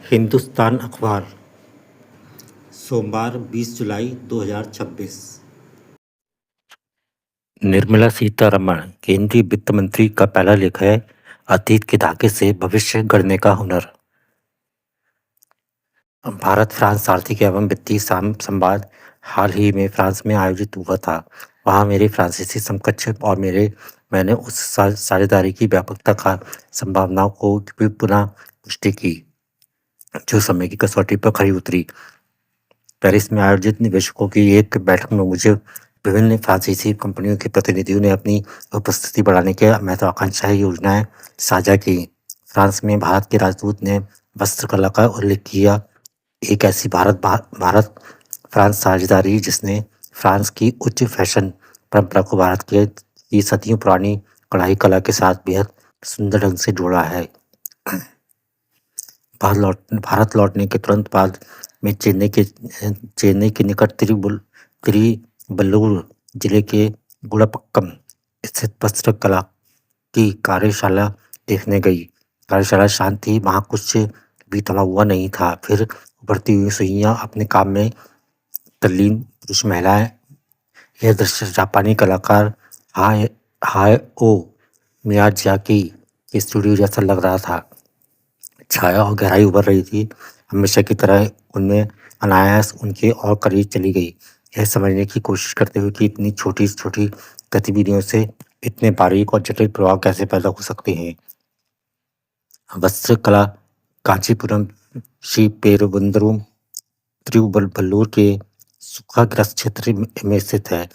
हिंदुस्तान अखबार सोमवार 20 जुलाई 2026। निर्मला सीतारमण केंद्रीय वित्त मंत्री का पहला लेख है, अतीत के धागे से भविष्य गढ़ने का हुनर। भारत फ्रांस आर्थिक एवं वित्तीय संवाद हाल ही में फ्रांस में आयोजित हुआ था। वहां मेरे फ्रांसीसी समकक्ष और मैंने उस साझेदारी की व्यापकता का संभावनाओं को भी पुनः पुष्टि की जो समय की कसौटी पर खरी उतरी। पेरिस में आयोजित निवेशकों की एक बैठक में मुझे विभिन्न फ्रांसीसी कंपनियों के प्रतिनिधियों ने अपनी उपस्थिति बढ़ाने की महत्वाकांक्षी योजनाएं साझा की। फ्रांस में भारत के राजदूत ने वस्त्रकला का उल्लेख किया, एक ऐसी भारत फ्रांस साझेदारी जिसने फ्रांस की उच्च फैशन परंपरा को भारत की सदियों पुरानी कढ़ाई कला के साथ बेहद सुंदर ढंग से जोड़ा है। भारत लौटने के तुरंत बाद में चेन्नई के निकट तिरुवल्लुवर जिले के गुड़पक्कम स्थित वस्त्रकला की कार्यशाला देखने गई। कार्यशाला शांत थी, वहाँ कुछ भी थमा हुआ नहीं था। फिर उभरती हुई सुइयां, अपने काम में तल्लीन पुरुष महिलाएं, यह दृश्य जापानी कलाकार हायाओ मियाजाकी के स्टूडियो जैसा लग रहा था। छाया और गहराई उभर रही थी, हमेशा की तरह उनमें अनायास उनके और करीब चली गई, यह समझने की कोशिश करते हुए कि इतनी छोटी छोटी गतिविधियों से इतने बारीक और जटिल प्रभाव कैसे पैदा हो सकते हैं। वस्त्रकला कांचीपुरम श्री पेरुवंदरुम तिरुवल्लुवर के सूखाग्रस्त क्षेत्र में स्थित है।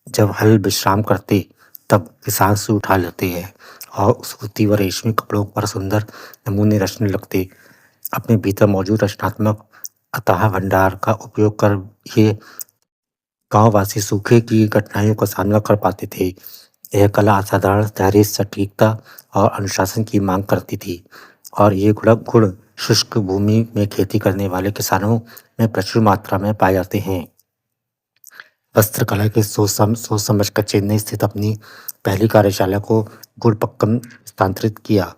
जब हल विश्राम करते तब किसान से उठा लेते हैं और सूती व रेशमी कपड़ों पर सुंदर नमूने रचने लगते। अपने भीतर मौजूद रचनात्मक अथाह भंडार का उपयोग कर ये गांववासी सूखे की कठिनाइयों का सामना कर पाते थे। यह कला असाधारण धैर्य, सटीकता और अनुशासन की मांग करती थी और ये गुण शुष्क भूमि में खेती करने वाले किसानों में प्रचुर मात्रा में पाए जाते हैं। वस्त्रकला के सोच समझ कर चेन्नई स्थित अपनी पहली कार्यशाला को गुड़पक्कम स्थानांतरित किया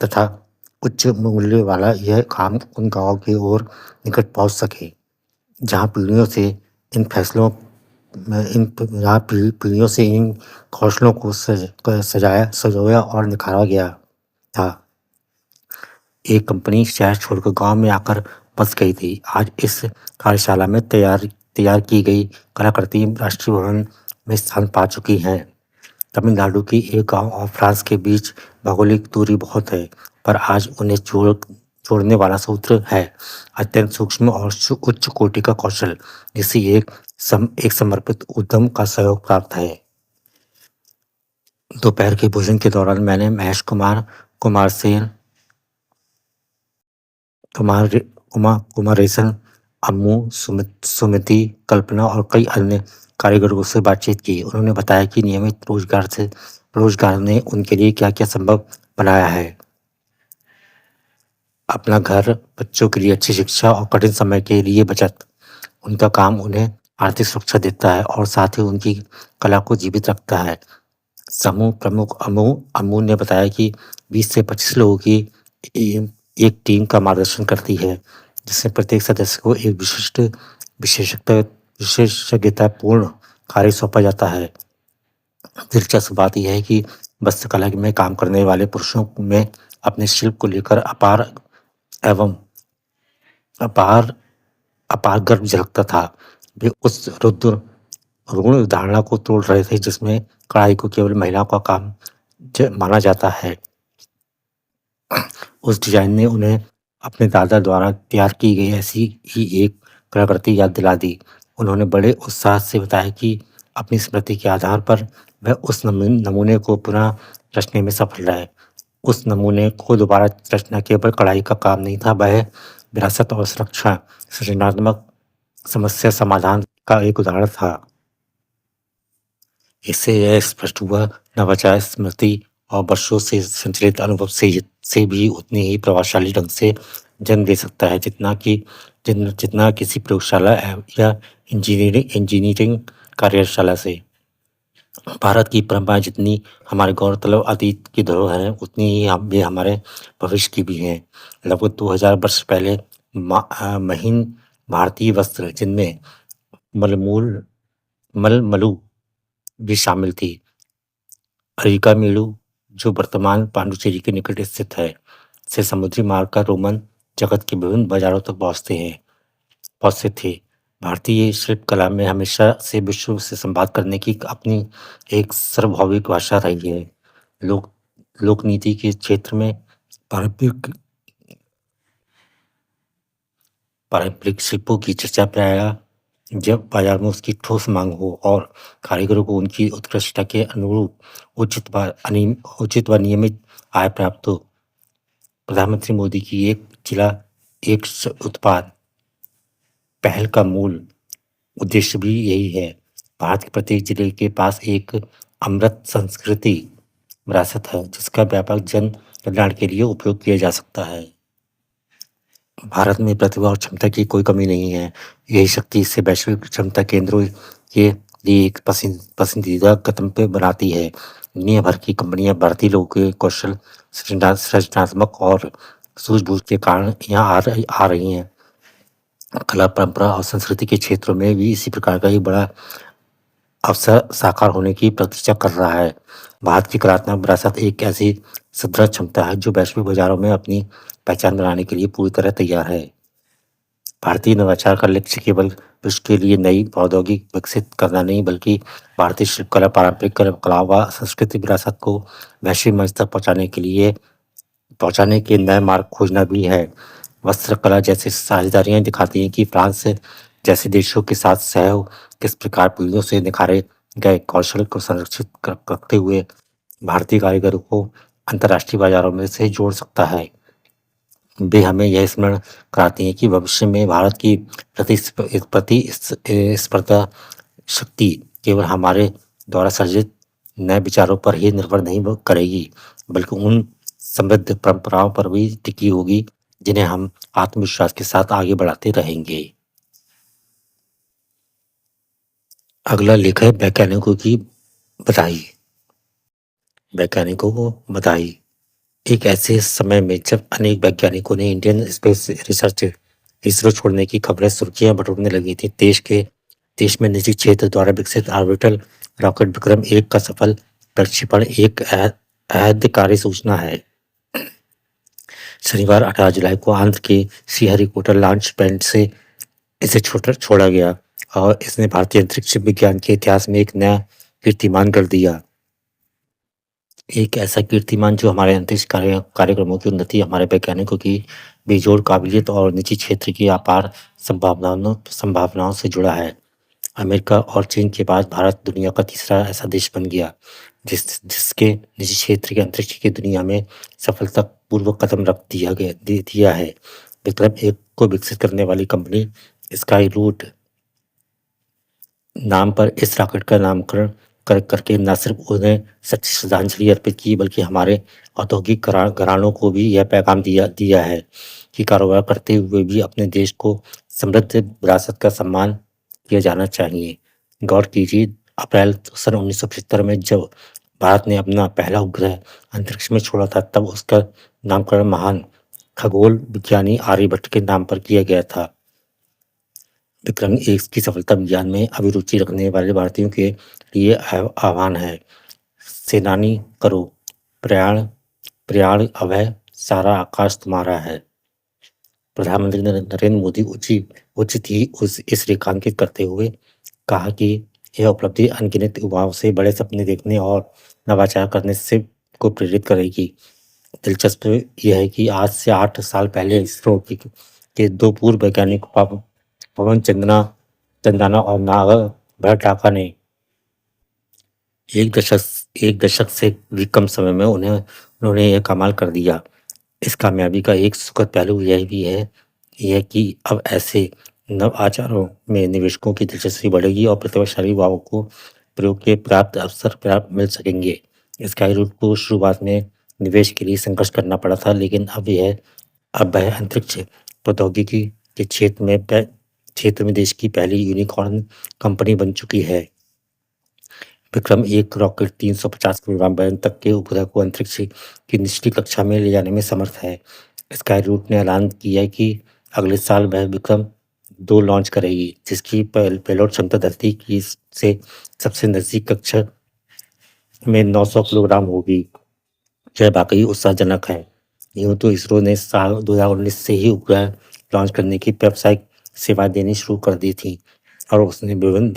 तथा उच्च मूल्य वाला यह काम उन गांवों की ओर निकट पहुंच सके जहां पीढ़ियों से इन कौशलों को सजाया और निखारा गया था। एक कंपनी शहर छोड़कर गांव में आकर बस गई थी। आज इस कार्यशाला में तैयार की गई कलाकृति राष्ट्रीय भवन में स्थान पा चुकी हैं। तमिलनाडु की एक गांव और फ्रांस के बीच भौगोलिक दूरी बहुत है, पर आज उन्हें जोड़ने वाला सूत्र है अत्यंत सूक्ष्म और उच्च कोटि का कौशल, जिसे एक समर्पित उद्यम का सहयोग प्राप्त है। दोपहर के भोजन के दौरान मैंने महेश कुमारेसन, अम्मू, सुमिति, कल्पना और कई अन्य कारीगरों से बातचीत की। उन्होंने बताया कि नियमित रोजगार ने उनके लिए क्या क्या संभव बनाया है। अपना घर, बच्चों के लिए अच्छी शिक्षा और कठिन समय के लिए बचत। उनका काम उन्हें आर्थिक सुरक्षा देता है और साथ ही उनकी कला को जीवित रखता है। समूह प्रमुख अम्मू ने बताया कि 20 से 25 लोगों की एक टीम का मार्गदर्शन करती है, जिसमें प्रत्येक सदस्य को एक विशेषज्ञतापूर्ण कार्य सौंपा जाता है। दिलचस्प बात यह है कि वस्त्रकला में काम करने वाले पुरुषों में अपने शिल्प को लेकर अपार गर्व झलकता था। वे उस रुग्ण धारणा को तोड़ रहे थे जिसमें कढ़ाई को केवल महिलाओं का काम माना जाता है। उस डिजाइन ने उन्हें अपने दादा द्वारा तैयार की गई ऐसी ही एक कलाकृति याद दिला दी। उन्होंने बड़े उत्साह से बताया कि अपनी स्मृति के आधार पर वह उस नमूने को पुनः रचने में सफल रहे। उस नमूने को दोबारा रचना केवल कढ़ाई का काम नहीं था, वह विरासत और सुरक्षा, सृजनात्मक समस्या समाधान का एक उदाहरण था। इससे यह स्पष्ट हुआ, नवाचार स्मृति और वर्षों से संचलित अनुभव से भी उतनी ही प्रभावशाली ढंग से जन्म दे सकता है जितना किसी प्रयोगशाला या इंजीनियरिंग कार्यशाला से। भारत की परंपराएँ जितनी हमारे गौरतलब अतीत की धरोहर हैं, उतनी ही ये हमारे भविष्य की भी हैं। लगभग 2000 वर्ष पहले महीन भारतीय वस्त्र जिनमें मलमूल मलमलु भी शामिल थी। अरिकामेलु, जो वर्तमान पांडिचेरी के निकट स्थित है, से समुद्री मार्ग का रोमन जगत के विभिन्न बाजारों तक पहुँचते थे। भारतीय शिल्पकला में हमेशा से विश्व से संवाद करने की अपनी एक सार्वभौमिक भाषा रही है। लोक लोक नीति के क्षेत्र में पारंपरिक पारंपरिक शिल्पों की चर्चा प्रायः जब बाजार में उसकी ठोस मांग हो और कारीगरों को उनकी उत्कृष्टता के अनुरूप उचित व नियमित आय प्राप्त हो। प्रधानमंत्री मोदी की एक जिला एक उत्पाद पहल का मूल उद्देश्य भी यही है। भारत के प्रत्येक जिले के पास एक अमृत संस्कृति विरासत है, जिसका व्यापक जन कल्याण के लिए उपयोग किया जा सकता है। भारत में प्रतिभा और क्षमता की कोई कमी नहीं है। यही शक्ति इसे वैश्विक क्षमता केंद्रों के लिए एक पसंदीदा कदम पे बनाती है। दुनिया भर की कंपनियां भारतीय लोगों के कौशल, सृजनात्मक और सूझबूझ के कारण यहाँ आ रही हैं। कला, परंपरा और संस्कृति के क्षेत्रों में भी इसी प्रकार का एक बड़ा अवसर साकार होने की प्रतीक्षा कर रहा है। भारत की कलात्मक विरासत एक ऐसी सुदृढ़ क्षमता है जो वैश्विक बाजारों में अपनी पहचान बनाने के लिए पूरी तरह तैयार है। भारतीय नवाचार का लक्ष्य केवल विश्व के लिए नई प्रौद्योगिकी विकसित करना नहीं, बल्कि भारतीय शिल्पकला, पारंपरिक कला व सांस्कृतिक विरासत को वैश्विक मंच तक पहुंचाने के नए मार्ग खोजना भी है। वस्त्रकला जैसी साझेदारियां दिखाती हैं कि फ्रांस जैसे देशों के साथ सहयोग किस प्रकार पीढ़ियों से निखारे गए कौशल को संरक्षित रखते हुए भारतीय कारीगरों को अंतर्राष्ट्रीय बाजारों में से जोड़ सकता है। वे हमें यह स्मरण कराती हैं कि भविष्य में भारत की प्रतिस्पर्धा शक्ति केवल हमारे द्वारा सर्जित नए विचारों पर ही निर्भर नहीं करेगी, बल्कि उन समृद्ध परंपराओं पर भी टिकी होगी जिन्हें हम आत्मविश्वास के साथ आगे बढ़ाते रहेंगे। अगला लेख है वैज्ञानिकों की बधाई। वैज्ञानिकों को बधाई। एक ऐसे समय में जब अनेक वैज्ञानिकों ने इंडियन स्पेस रिसर्च इसरो छोड़ने की खबरें सुर्खियां बटोरने लगी थी, देश में निजी क्षेत्र द्वारा विकसित ऑर्बिटल रॉकेट विक्रम एक का सफल प्रक्षेपण एक ऐतिहासिक सूचना है। शनिवार 18 जुलाई को आंध्र के श्रीहरिकोटा लॉन्च पैड से इसे छोड़ा गया और इसने भारतीय अंतरिक्ष विज्ञान के इतिहास में एक नया कीर्तिमान गढ़ दिया। एक ऐसा कीर्तिमान जो हमारे अंतरिक्ष कार्यक्रमों की उन्नति, हमारे वैज्ञानिकों की बेजोड़ काबिलियत और निजी क्षेत्र की अपार संभावनाओं से जुड़ा है। अमेरिका और चीन के बाद भारत दुनिया का तीसरा ऐसा देश बन गया जिसके निजी क्षेत्र के अंतरिक्ष की दुनिया में सफलतापूर्वक कदम रख दिया है। विक्रम एक को विकसित करने वाली कंपनी स्काई रूट नाम पर इस रॉकेट का नामकरण करके न सिर्फ उन्हें सच्ची श्रद्धांजलि अर्पित की, बल्कि हमारे औद्योगिक घरानों को भी यह पैगाम दिया है कि कारोबार करते हुए भी अपने देश को समृद्ध विरासत का सम्मान किया जाना चाहिए। गौर कीजिए, अप्रैल सन 1975 में जब भारत ने अपना पहला उपग्रह अंतरिक्ष में छोड़ा था, तब उसका नामकरण महान खगोल विज्ञानी आर्यभट्ट के नाम पर किया गया था। विक्रम एक की सफलता विज्ञान में अभिरुचि रखने वाले भारतीयों के लिए आह्वान है। सेनानी करो प्रयाण अभय, सारा आकाश तुम्हारा है। प्रधानमंत्री नरेंद्र मोदी उचित ही इस रेखांकित करते हुए कहा कि यह उपलब्धि अनगिनत युवाओं से बड़े सपने देखने और नवाचार करने से को प्रेरित करेगी। दिलचस्प यह है कि आज से 8 साल पहले इसरो के दो पूर्व वैज्ञानिक पवन चंद्राना और नागा भट्टाका ने एक दशक से भी कम समय में उन्होंने यह कमाल कर दिया। इस कामयाबी का एक सुखद पहलू यह कि अब ऐसे नव आचारों में निवेशकों की दिलचस्पी बढ़ेगी और प्रतिभाशाली युवाओं को प्रयोग के प्राप्त अवसर मिल सकेंगे। स्काई रूट को शुरुआत में निवेश के लिए संघर्ष करना पड़ा था, लेकिन अब वह अंतरिक्ष प्रौद्योगिकी के क्षेत्र में देश की पहली यूनिकॉर्न कंपनी बन चुकी है। विक्रम एक रॉकेट 350 किलोग्राम वजन तक के उपग्रह को अंतरिक्ष की निचली कक्षा में ले जाने में समर्थ है। स्काईरूट ने ऐलान किया है कि अगले साल वह विक्रम 2 लॉन्च करेगी, जिसकी पेलोड क्षमता धरती की से सबसे नजदीक कक्षा में 900 किलोग्राम होगी। यह वाकई उत्साहजनक है। यूं तो इसरो ने साल 2019 से ही उपग्रह लॉन्च करने की व्यावसायिक सेवा देनी शुरू कर दी थी और उसने विभिन्न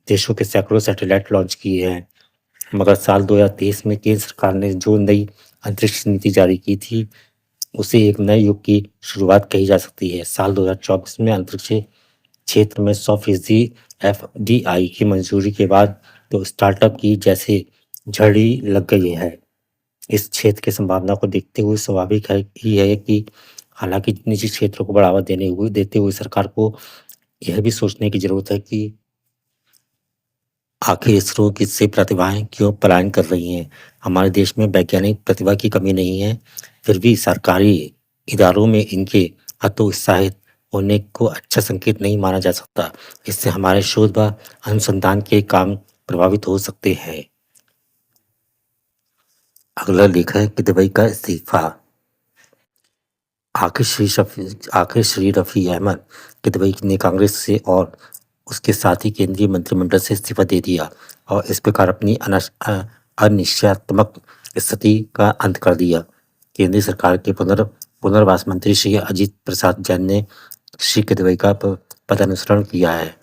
देशों के सैकड़ों सैटेलाइट लॉन्च किए हैं। मगर साल 2023 में केंद्र सरकार ने जो नई अंतरिक्ष नीति जारी की थी, उसे एक नए युग की शुरुआत कही जा सकती है। साल 2024 में अंतरिक्ष क्षेत्र में 100% एफडीआई की मंजूरी के बाद तो स्टार्टअप की जैसे झड़ी लग गई है। इस क्षेत्र की संभावना को देखते हुए स्वाभाविक है कि हालांकि निजी क्षेत्र को बढ़ावा देते हुए सरकार को यह भी सोचने की जरूरत है कि आखिर इसरो से प्रतिभाएं क्यों पलायन कर रही हैं। हमारे देश में वैज्ञानिक प्रतिभा की कमी नहीं है, फिर भी सरकारी इदारों में इनके हतोत्साहित होने को अच्छा संकेत नहीं माना जा सकता। इससे हमारे शोध व अनुसंधान के काम प्रभावित हो सकते हैं। अगला लेख है किदवई का इस्तीफा। आखिर श्री रफी अहमद किदवई ने कांग्रेस से और उसके साथ ही केंद्रीय मंत्रिमंडल से इस्तीफा दे दिया और इस प्रकार अपनी अनिश्चयात्मक स्थिति का अंत कर दिया। केंद्रीय सरकार के पुनर्वास मंत्री श्री अजीत प्रसाद जैन ने श्री किदवई का पदानुसरण किया है।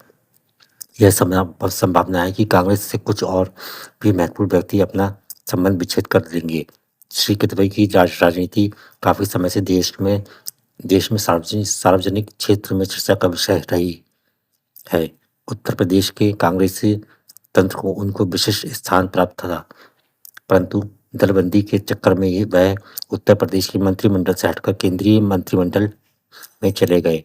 यह संभावना है कि कांग्रेस से कुछ और भी महत्वपूर्ण व्यक्ति अपना संबंध विच्छेद कर देंगे। श्री किदवई की राजनीति काफी समय से देश में सार्वजनिक क्षेत्र में चर्चा का विषय रही है। उत्तर प्रदेश के कांग्रेसी तंत्र को उनको विशेष स्थान प्राप्त था, परंतु दलबंदी के चक्कर में वह उत्तर प्रदेश के मंत्रिमंडल से हटकर केंद्रीय मंत्रिमंडल में चले गए।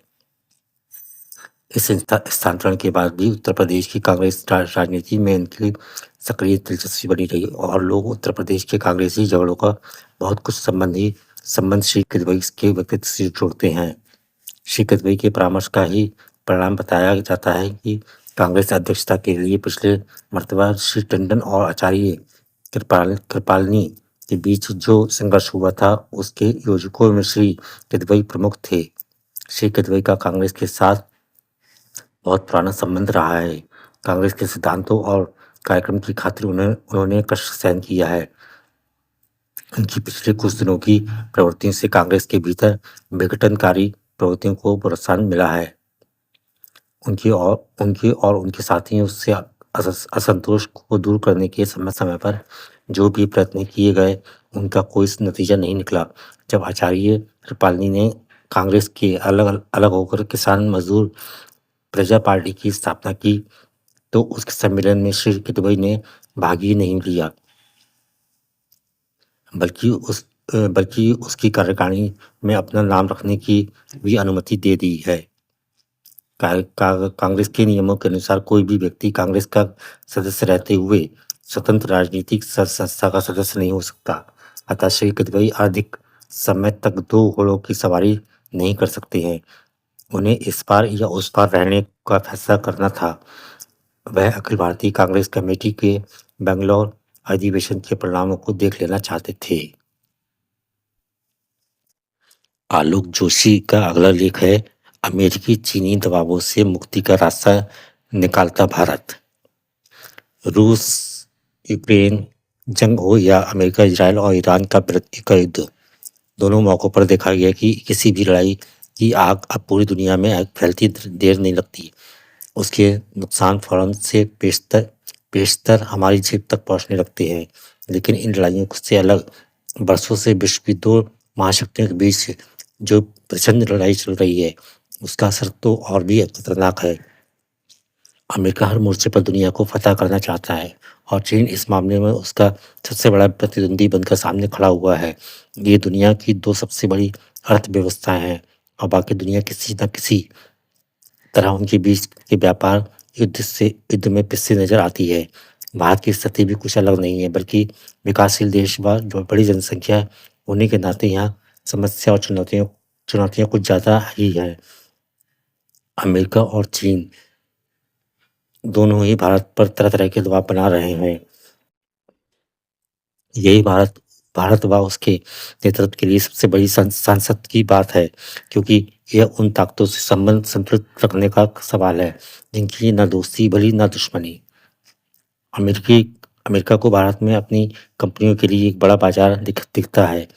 इस स्थानांतरण के बाद भी उत्तर प्रदेश की कांग्रेस राजनीति में इनकी सक्रिय दिलचस्पी बनी रही और लोग उत्तर प्रदेश के कांग्रेसी झगड़ों का बहुत कुछ संबंध श्री किदवई के व्यक्तित्व से जोड़ते हैं। श्री किदवई के परामर्श का ही परिणाम बताया जाता है कि कांग्रेस अध्यक्षता के लिए पिछले मर्तबा श्री टंडन और आचार्य कृपालनी के बीच जो संघर्ष हुआ था, उसके योजकों में श्री किदवई प्रमुख थे। श्री किदवई का कांग्रेस के साथ बहुत पुराना संबंध रहा है। कांग्रेस के सिद्धांतों और कार्यक्रम की खातिर उन्होंने कष्ट सहन किया है। उनकी पिछले कुछ दिनों की प्रवृत्तियों से कांग्रेस के भीतर विघटनकारी प्रवृत्तियों को प्रोत्साहन मिला है। उनके और उनके साथियों से असंतोष को दूर करने के समय समय पर जो भी प्रयत्न किए गए, उनका कोई नतीजा नहीं निकला। जब आचार्य कृपालनी ने कांग्रेस के अलग होकर किसान मजदूर प्रजा पार्टी की स्थापना की, तो उसके सम्मेलन में श्री किदवई ने भाग ही नहीं लिया, बल्कि उसकी कार्यकारिणी में अपना नाम रखने की भी अनुमति दे दी है। कांग्रेस के नियमों के अनुसार कोई भी व्यक्ति कांग्रेस का सदस्य रहते हुए स्वतंत्र राजनीतिक संस्था का सदस्य नहीं हो सकता। अतः श्री किदवई अधिक समय तक 2 घोड़ों की सवारी नहीं कर सकते हैं। उन्हें इस पार या उस पार रहने का फैसला करना था। वह अखिल भारतीय कांग्रेस कमेटी के बेंगलोर अधिवेशन के परिणामों को देख लेना चाहते थे। आलोक जोशी का अगला लेख है अमेरिकी चीनी दबावों से मुक्ति का रास्ता निकालता भारत। रूस यूक्रेन जंग हो या अमेरिका इजराइल और ईरान का युद्ध, दोनों मौकों पर देखा गया कि किसी भी लड़ाई की आग अब पूरी दुनिया में फैलती देर नहीं लगती। उसके नुकसान फौरन से पेशतर हमारी जेब तक पहुंचने लगते हैं। लेकिन इन लड़ाइयों से अलग बरसों से विश्व की 2 महाशक्तियों के बीच जो प्रचंड लड़ाई चल रही है, उसका असर तो और भी खतरनाक है। अमेरिका हर मोर्चे पर दुनिया को फतह करना चाहता है और चीन इस मामले में उसका सबसे बड़ा प्रतिद्वंदी बनकर सामने खड़ा हुआ है। ये दुनिया की 2 सबसे बड़ी अर्थव्यवस्थाएं हैं और बाकी दुनिया किसी न किसी तरह उनके बीच के व्यापार युद्ध में पिसती नजर आती है। भारत की स्थिति भी कुछ अलग नहीं है, बल्कि विकासशील देश व बड़ी जनसंख्या होने के नाते यहाँ समस्या और चुनौतियां कुछ ज्यादा ही है। अमेरिका और चीन दोनों ही भारत पर तरह-तरह के दबाव बना रहे हैं। यही भारत व उसके नेतृत्व के लिए सबसे बड़ी सांसद की बात है, क्योंकि यह उन ताकतों से संबंध संतुलित रखने का सवाल है, जिनकी ना दोस्ती भली ना दुश्मनी। अमेरिकी अमेरिका को भारत में अपनी कंपनियों के लिए एक बड़ा बाजार दिखता है।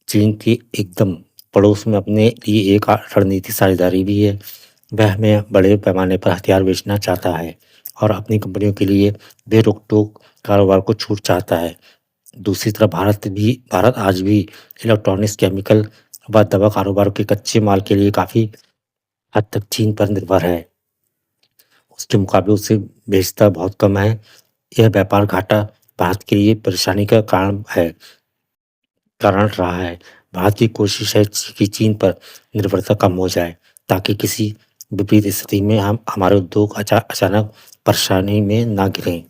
चीन के एकदम पड़ोस में अपने लिए एक रणनीतिक साझेदारी भी है। वह हमें बड़े पैमाने पर हथियार बेचना चाहता है और अपनी कंपनियों के लिए बेरोक-टोक कारोबार को छूट चाहता है। दूसरी तरफ भारत आज भी इलेक्ट्रॉनिक्स, केमिकल व दवा कारोबार के कच्चे माल के लिए काफ़ी हद तक चीन पर निर्भर है। उसके मुकाबले उससे बेचता बहुत कम है। यह व्यापार घाटा भारत के लिए परेशानी का कारण रहा है। भारत की कोशिश है कि चीन पर निर्भरता कम हो जाए, ताकि किसी विपरीत स्थिति में हमारे उद्योग अचानक परेशानी में ना गिरें।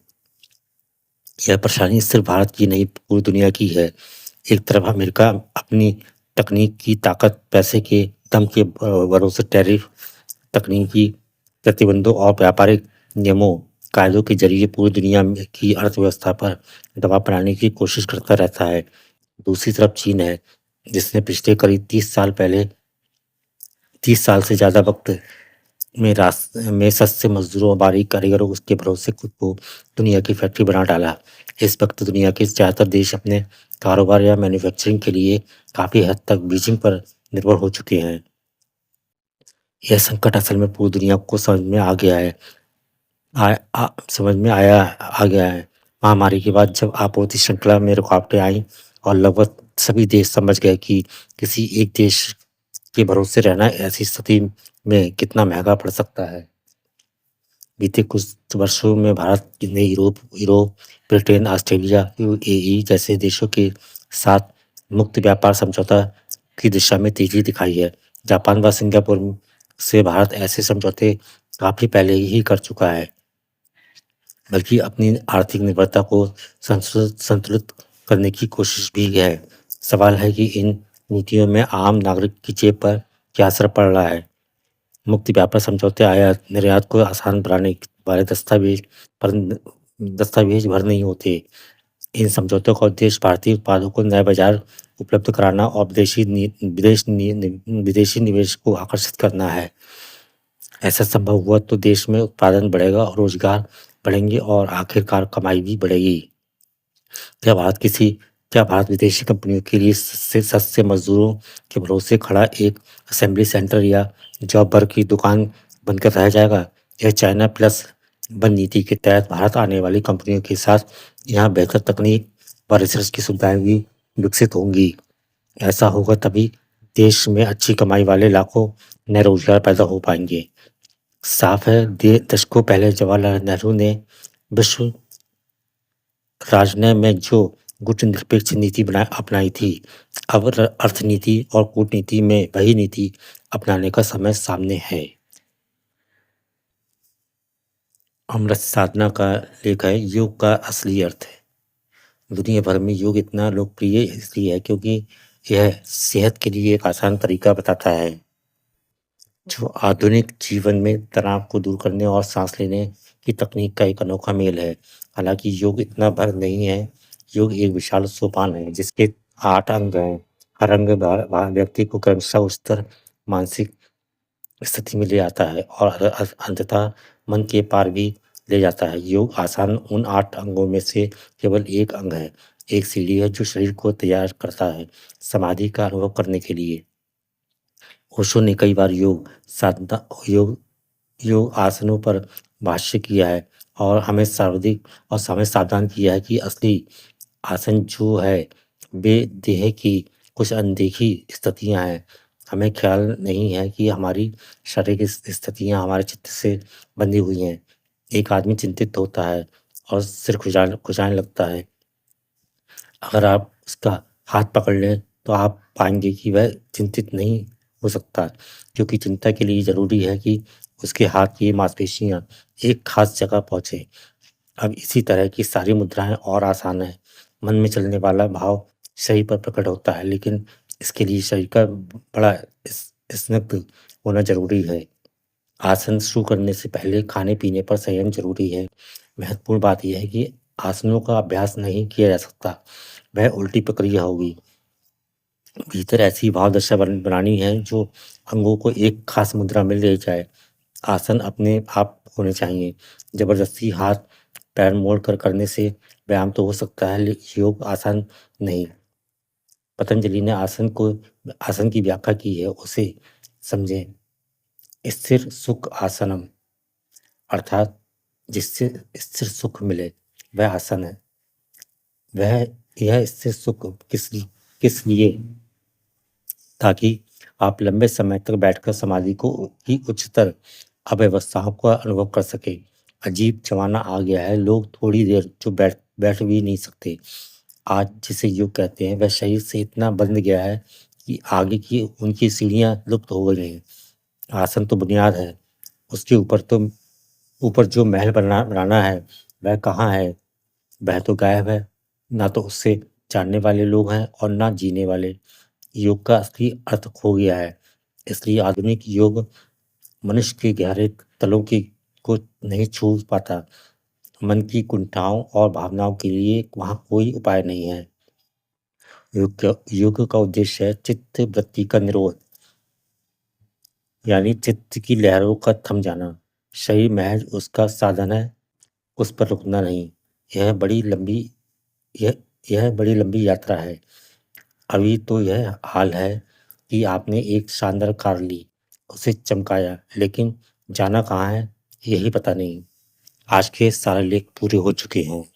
यह परेशानी सिर्फ भारत की नहीं, पूरी दुनिया की है। एक तरफ अमेरिका अपनी तकनीक की ताकत, पैसे के दम के भरोसे टैरिफ, तकनीकी प्रतिबंधों और व्यापारिक नियमों, कायदों के ज़रिए पूरी दुनिया की अर्थव्यवस्था पर दबाव बनाने की कोशिश करता रहता है। दूसरी तरफ चीन है, जिसने पिछले करीब 30 साल से ज़्यादा वक़्त में सस्ते मज़दूरों और बारीक कारीगरों के भरोसे खुद को दुनिया की फैक्ट्री बना डाला। इस वक़्त दुनिया के ज़्यादातर देश अपने कारोबार या मैन्युफैक्चरिंग के लिए काफ़ी हद तक बीजिंग पर निर्भर हो चुके हैं। यह संकट असल में पूरी दुनिया को समझ में आ गया है। महामारी के बाद जब आपूर्ति श्रृंखला में रुकावटें आईं और लगभग सभी देश समझ गए कि किसी एक देश के भरोसे रहना ऐसी स्थिति में कितना महँगा पड़ सकता है। बीते कुछ वर्षों में भारत ने यूरोप, ब्रिटेन, ऑस्ट्रेलिया, यूएई जैसे देशों के साथ मुक्त व्यापार समझौता की दिशा में तेज़ी दिखाई है। जापान व सिंगापुर से भारत ऐसे समझौते काफ़ी पहले ही कर चुका है, बल्कि अपनी आर्थिक निर्भरता को संतुलित करने की कोशिश भी है। सवाल है कि इन नीतियों में आम नागरिक की जेब पर क्या असर पड़ रहा है। मुक्त व्यापार समझौते आयात निर्यात को आसान बनाने वाले दस्तावेज भर नहीं होते। इन समझौतों का उद्देश्य भारतीय उत्पादों को नए बाजार उपलब्ध कराना और विदेशी निवेश को आकर्षित करना है। ऐसा संभव हुआ तो देश में उत्पादन बढ़ेगा और रोजगार बढ़ेंगे और आखिरकार कमाई भी बढ़ेगी। क्या भारत विदेशी कंपनियों के लिए सस्ते मजदूरों के भरोसे खड़ा एक असेंबली सेंटर या जॉब वर्क की दुकान बनकर रह जाएगा? यह चाइना प्लस वन नीति के तहत भारत आने वाली कंपनियों के साथ यहाँ बेहतर तकनीक व रिसर्च की सुविधाएं भी विकसित होंगी। ऐसा होगा तभी देश में अच्छी कमाई वाले लाखों नए रोजगार पैदा हो पाएंगे। साफ है, दशकों पहले जवाहरलाल नेहरू ने विश्व राजनय में जो गुटनिरपेक्ष नीति अपनाई थी, अब अर्थनीति और कूटनीति में वही नीति अपनाने का समय सामने है। अमृत साधना का लेख है, योग का असली अर्थ है। दुनिया भर में योग इतना लोकप्रिय इसलिए है क्योंकि यह सेहत के लिए एक आसान तरीका बताता है, जो आधुनिक जीवन में तनाव को दूर करने और सांस लेने की तकनीक का एक अनोखा मेल है। हालांकि योग इतना भर नहीं है। योग एक विशाल सोपान है जिसके 8 अंग हैं। हर अंग व्यक्ति को क्रमशः उच्चतर मानसिक स्थिति में ले आता है और अंततः मन के पार भी ले जाता है। योग आसान उन 8 अंगों में से केवल एक अंग है। एक सीढ़ी है जो शरीर को तैयार करता है समाधि का अनुभव करने के लिए। ओशो ने कई बार योग योग आसनों पर भाष्य किया है और हमें सावधान किया है कि असली आसन जो है वे देह की कुछ अनदेखी स्थितियां हैं। हमें ख्याल नहीं है कि हमारी शारीरिक स्थितियां हमारे चित्त से बंधी हुई हैं। एक आदमी चिंतित होता है और सिर खुजाने लगता है। अगर आप उसका हाथ पकड़ लें तो आप पाएंगे कि वह चिंतित नहीं हो सकता, क्योंकि चिंता के लिए ज़रूरी है कि उसके हाथ की मांसपेशियां एक खास जगह पहुँचे। अब इसी तरह की सारी मुद्राएं और आसान है। मन में चलने वाला भाव शरीर पर प्रकट होता है, लेकिन इसके लिए शरीर का बड़ा स्निग्ध होना जरूरी है। आसन शुरू करने से पहले खाने-पीने पर संयम ज़रूरी है। महत्वपूर्ण बात यह है कि आसनों का अभ्यास नहीं किया जा सकता, वह उल्टी प्रक्रिया होगी। भीतर ऐसी भाव दशा बनानी है जो अंगों को एक खास मुद्रा में ले जाए। आसन अपने आप होने चाहिए। जबरदस्ती हाथ पैर मोड़ कर करने से व्यायाम तो हो सकता है, लेकिन योग आसान नहीं। पतंजलि ने आसन की व्याख्या की है, उसे समझें। स्थिर सुख आसनम, अर्थात जिससे स्थिर सुख मिले वह आसन है। वह यह स्थिर सुख किस लिए, ताकि आप लंबे समय तक बैठकर समाधि को की उच्चतर अव्यवस्थाओं का अनुभव कर सके। अजीब जमाना आ गया है, लोग थोड़ी देर जो बैठ भी नहीं सकते। आज जिसे योग कहते हैं वह शरीर से इतना बंध गया है कि आगे की उनकी सीढ़ियां लुप्त हो गई हैं। आसन तो बुनियाद है, उसके ऊपर जो महल बनाना है वह कहाँ है? वह तो गायब है। ना तो उससे जानने वाले लोग हैं और ना जीने वाले। योग का असली अर्थ खो गया है। इसलिए आधुनिक योग मनुष्य के गहरे तलों की को नहीं छू पाता। मन की कुंठाओं और भावनाओं के लिए वहाँ कोई उपाय नहीं है। योग का उद्देश्य है चित्त वृत्ति का निरोध, यानी चित्त की लहरों का थम जाना। शरीर महज उसका साधन है, उस पर रुकना नहीं। यह बड़ी लंबी यह यह बड़ी लंबी यात्रा है। अभी तो यह हाल है कि आपने एक शानदार कार ली, उसे चमकाया, लेकिन जाना कहाँ है यही पता नहीं। आज के सारे लेख पूरे हो चुके हैं।